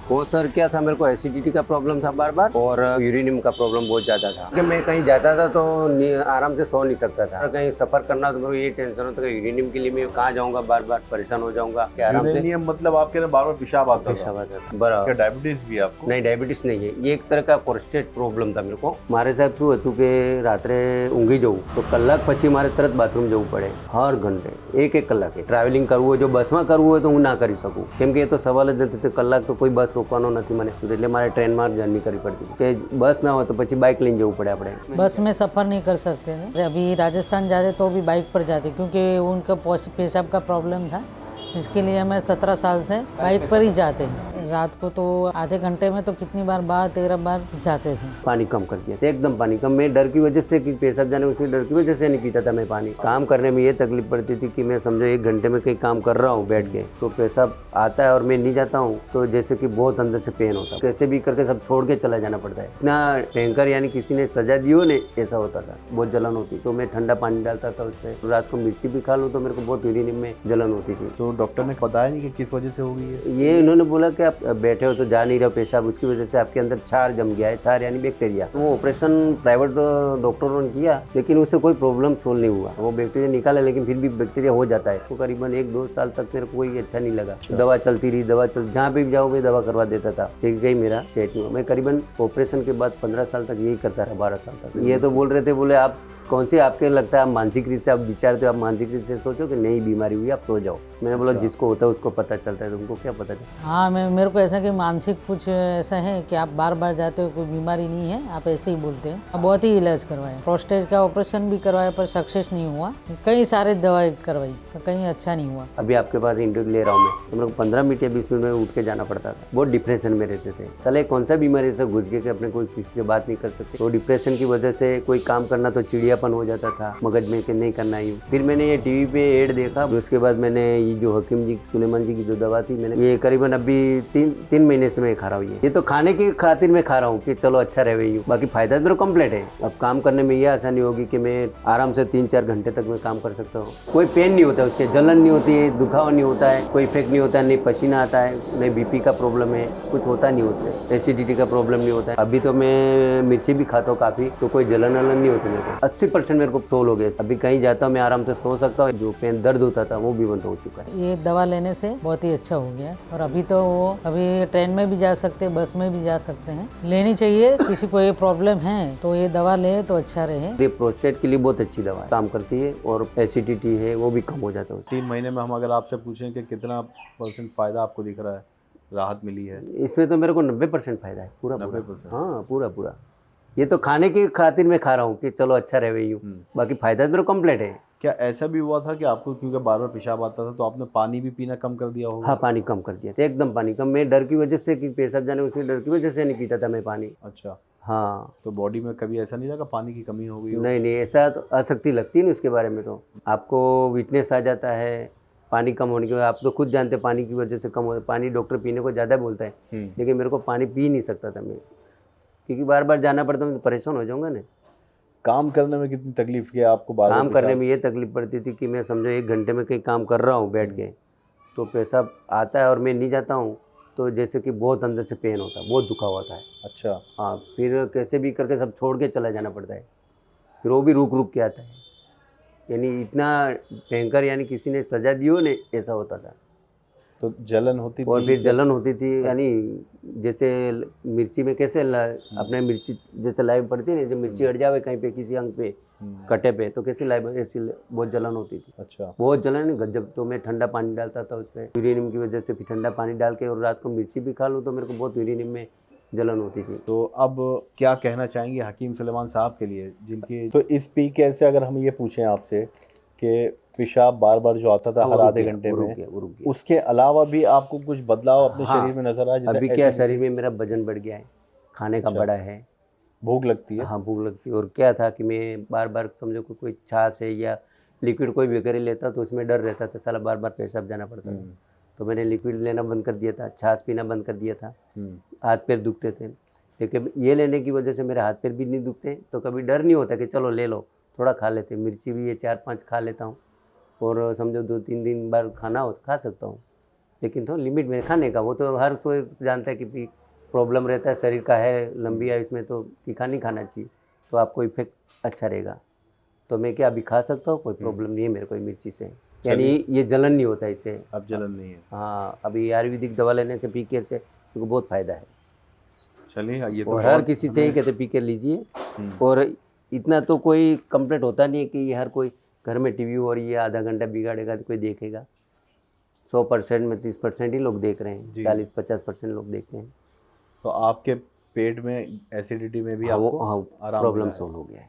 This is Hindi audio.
वो सर क्या था, मेरे को एसिडिटी का प्रॉब्लम था बार बार, और यूरिनियम का प्रॉब्लम बहुत ज़्यादा था कि मैं कहीं जाता था तो आराम से सो नहीं सकता था। और कहीं सफ़र करना तो मेरे को ये टेंशन होता कि यूरिनियम के लिए मैं कहाँ जाऊँगा, बार बार परेशान हो जाऊँगा कि आराम से यूरेनियम मतलब आपके ना बार बार पेशाब आता था? पेशाब आता था बराबर। क्या डायबिटीज भी है आपको? नहीं, डायबिटीज नहीं है, ये एक तरह का प्रोस्टेट प्रॉब्लम था मेरे को। मारे साहब શું હતું કે રાત્રે ઊંઘી જવું તો કલાક પછી મારે તરત બાથરૂમ જવું પડે, હર ઘંटे એક કલાકે ટ્રાવેલિંગ કરવું હોય, જો બસમાં કરવું હોય તો હું ના કરી શકું, કેમ કે એ તો સવાલ જ નથી, કલાક તો કોઈ બસ રોકવાનો નથી મને, એટલે મારે ટ્રેનમાં જર્ની કરવી પડતી કે બસ ના હોય તો પછી બાઇક લઈને જવું પડે આપણે। बस में सफ़र नहीं कर सकते थे। अभी राजस्थान जाते तो भी बाइक पर जाते, क्योंकि उनका पेशाब का प्रॉब्लम था। इसके लिए मैं 17 साल से बाइक पर ही जाते हैं। रात को तो आधे घंटे में तो कितनी बार 12-13 बार जाते थे। पानी कम कर दिया था, एकदम पानी कम। मैं डर की वजह से कि पेशाब जाने, उसी डर की वजह से नहीं पीता था मैं पानी। काम करने में ये तकलीफ पड़ती थी कि मैं समझो 1 घंटे में कहीं काम कर रहा हूँ बैठ के, तो पेशाब आता है और मैं नहीं जाता हूँ तो जैसे कि बहुत अंदर से पेन होता है, कैसे भी करके सब छोड़ के चला जाना पड़ता है। इतना भयंकर यानी किसी ने सजा दी हो ने ऐसा होता था, बहुत जलन होती। तो मैं ठंडा पानी डालता था उसमें, रात को मिर्ची भी खा लूँ तो मेरे को बहुत यूरिन में जलन होती थी। तो डॉक्टर ने बताया नहीं कि किस वजह से हो गई है? ये इन्होंने बोला कि आप बैठे हो तो जा नहीं रहे हो पेशाब, उसकी वजह से आपके अंदर क्षार जम गया है, क्षार यानी बैक्टीरिया। तो वो ऑपरेशन प्राइवेट डॉक्टरों ने किया, लेकिन उससे कोई प्रॉब्लम सोल्व नहीं हुआ। वो बैक्टीरिया निकाला, लेकिन फिर भी बैक्टीरिया हो जाता है। तो करीबन 1-2 साल तक मेरे को कोई अच्छा नहीं लगा। दवा चलती रही, जहाँ पे भी जाओ मैं दवा करवा देता था, लेकिन कहीं मेरा सेट नहीं हुआ। मैं करीबन ऑपरेशन के बाद 15 साल तक यही करता रहा, 12 साल तक। ये तो बोल रहे थे, बोले आप कौन सी आपके लगता है आप मानसिक रूप से आप विचारते हो, आप मानसिक रूप से सोचो कि नई बीमारी हुई, आप सो जाओ। मैंने बोला जिसको होता है उसको पता चलता है, तुमको क्या पता चलता? हाँ, मेरे को ऐसा कि मानसिक कुछ ऐसा है कि आप बार बार जाते हो, कोई बीमारी नहीं है, आप ऐसे ही बोलते हैं। अब बहुत ही इलाज करवाया, प्रोस्टेट का ऑपरेशन भी करवाया पर सक्सेस नहीं हुआ। कई सारे दवाई करवाई पर कहीं अच्छा नहीं हुआ। अभी आपके पास इंटरव्यू ले रहा हूँ मैं, तो मेरे को 15 मिनट या 20 मिनट में उठ के जाना पड़ता था। बहुत डिप्रेशन में रहते थे। साले कौन सा बीमारी से घुस गए कि अपने कोई किसी से बात नहीं कर सकते। तो डिप्रेशन की वजह से कोई काम करना तो चिड़ियापन हो जाता था मगज में कि नहीं करना ही। फिर मैंने ये टीवी पे ऐड देखा, उसके बाद मैंने ये जो हकीम जी सुलेमान जी की जो दवा थी, मैंने ये करीबन अभी 3 महीने से मैं खा रहा हूँ। ये तो खाने की खातिर मैं खा रहा हूँ कि चलो अच्छा रहे वही, बाकी फायदा मेरे कंप्लीट है। अब काम करने में ये आसानी होगी कि मैं आराम से 3-4 घंटे तक मैं काम कर सकता हूँ। कोई पेन नहीं होता, उसके जलन नहीं होती है, दुखावा नहीं होता है, कोई इफेक्ट नहीं होता है, नहीं पसीना आता है, नहीं बीपी का प्रॉब्लम है, कुछ होता नहीं उससे, एसिडिटी का प्रॉब्लम नहीं होता है। अभी तो मैं मिर्ची भी खाता हूँ काफ़ी, तो कोई जलन वलन नहीं होती मेरे को। 80% मेरे को सोल हो गया। अभी कहीं जाता हूँ मैं आराम से सो सकता हूँ, जो पेन दर्द होता था वो भी बंद हो चुका है। ये दवा लेने से बहुत ही अच्छा हो गया। और अभी तो वो अभी ट्रेन में भी जा सकते हैं, बस में भी जा सकते हैं। लेनी चाहिए, किसी को ये प्रॉब्लम है तो ये दवा ले तो अच्छा रहे। ये प्रोस्टेट के लिए बहुत अच्छी दवा है, काम करती है, और एसिडिटी है वो भी कम हो जाता है। 3 महीने में हम अगर आपसे पूछें कि कितना % फायदा आपको दिख रहा है, राहत मिली है? इसमें तो मेरे को 90% फायदा है, पूरा 90%? हाँ, पूरा। ये तो खाने की खातिर मैं खा रहा हूँ कि चलो अच्छा रहे वही, बाकी फायदा मेरे को कंप्लीट है। क्या ऐसा भी हुआ था कि आपको क्योंकि बार बार पेशाब आता था तो आपने पानी भी पीना कम कर दिया होगा? हाँ, पानी कम कर दिया था, एकदम पानी कम। मैं डर की वजह से कि पेशाब जाने, उसी डर की वजह से नहीं पीता था मैं पानी। अच्छा। हाँ। तो बॉडी में कभी ऐसा नहीं लगा पानी की कमी हो गई हो? नहीं, ऐसा तो आसक्ति लगती है ना उसके बारे में, तो आपको वीकनेस आ जाता है पानी कम होने की वजह। आप तो खुद जानते हैं पानी की वजह से कम होता है। पानी डॉक्टर पीने को ज़्यादा बोलता है, लेकिन मेरे को पानी पी नहीं सकता था मैं, क्योंकि बार बार जाना पड़ता, मैं तो परेशान हो जाऊँगा ना। काम करने में कितनी तकलीफ की आपको? बार काम करने में ये तकलीफ पड़ती थी कि मैं समझो 1 घंटे में कहीं काम कर रहा हूँ बैठ के, तो पेशाब आता है और मैं नहीं जाता हूँ, तो जैसे कि बहुत अंदर से पेन होता है, बहुत दुखा होता है। अच्छा। हाँ, फिर कैसे भी करके सब छोड़ के चला जाना पड़ता है, फिर वो भी रुक के आता है। यानी इतना भयंकर, यानी किसी ने सजा दी हो ने ऐसा होता था। तो जलन होती थी? और फिर जलन होती थी, यानी जैसे मिर्ची में कैसे अपने मिर्ची जैसे लाइव पड़ती है ना, जब मिर्ची हट जावे कहीं पे किसी अंग पे कटे पे, तो कैसे लाइव ऐसी बहुत जलन होती थी। अच्छा। बहुत जलन गजब। तो मैं ठंडा पानी डालता था उसमें यूरेनियम की वजह से, फिर ठंडा पानी डाल के और रात को मिर्ची भी खा लूँ तो मेरे को बहुत यूरेनियम में जलन होती थी। तो अब क्या कहना चाहेंगे हकीम सुलेमान साहब के लिए, जिनकी तो इस पी के से अगर हम ये पूछें आपसे कि पेशाब बार बार जो आता था हर आधे घंटे में, वो रुक गया। उसके अलावा भी आपको कुछ बदलाव अपने शरीर में नजर आया? अभी क्या शरीर में मेरा वजन बढ़ गया है, खाने का बड़ा है, भूख लगती है? हाँ, भूख लगती है। और क्या था कि मैं बार बार समझो कोई छाछ है या लिक्विड कोई भी वगैरह लेता तो उसमें डर रहता था, साला बार बार पेशाब जाना पड़ता था। तो मैंने लिक्विड लेना बंद कर दिया था, छाछ पीना बंद कर दिया था। हाथ पैर दुखते थे, लेकिन ये लेने की वजह से मेरे हाथ पैर भी नहीं दुखते, तो कभी डर नहीं होता कि चलो ले लो, थोड़ा खा लेते। मिर्ची भी ये 4-5 खा लेता हूँ, और समझो 2-3 दिन बार खाना हो तो खा सकता हूँ। लेकिन तो लिमिट में खाने का, वो तो हर कोई जानता है कि प्रॉब्लम रहता है शरीर का है, लंबी आयु में तो तीखा नहीं खाना चाहिए, तो आपको इफेक्ट अच्छा रहेगा। तो मैं क्या अभी खा सकता हूँ, कोई प्रॉब्लम नहीं है मेरे को मिर्ची से, यानी ये जलन नहीं होता इससे। अब जलन नहीं है। हाँ, अभी आयुर्वेदिक दवा लेने से पीकेर से मेरे को बहुत फ़ायदा है। चलिए ये तो और हर बहुत किसी से ही कहते पीकेर लीजिए, और इतना तो कोई कंप्लेंट होता नहीं है कि हर कोई घर में टीवी हो रही है आधा घंटा बिगाड़ेगा तो कोई देखेगा। 100% में 30% ही लोग देख रहे हैं, जी। 40-50% लोग देखते हैं। तो आपके पेट में एसिडिटी में भी हाँ, वो आपको आराम प्रॉब्लम मिला है। सॉल्व हो गया है।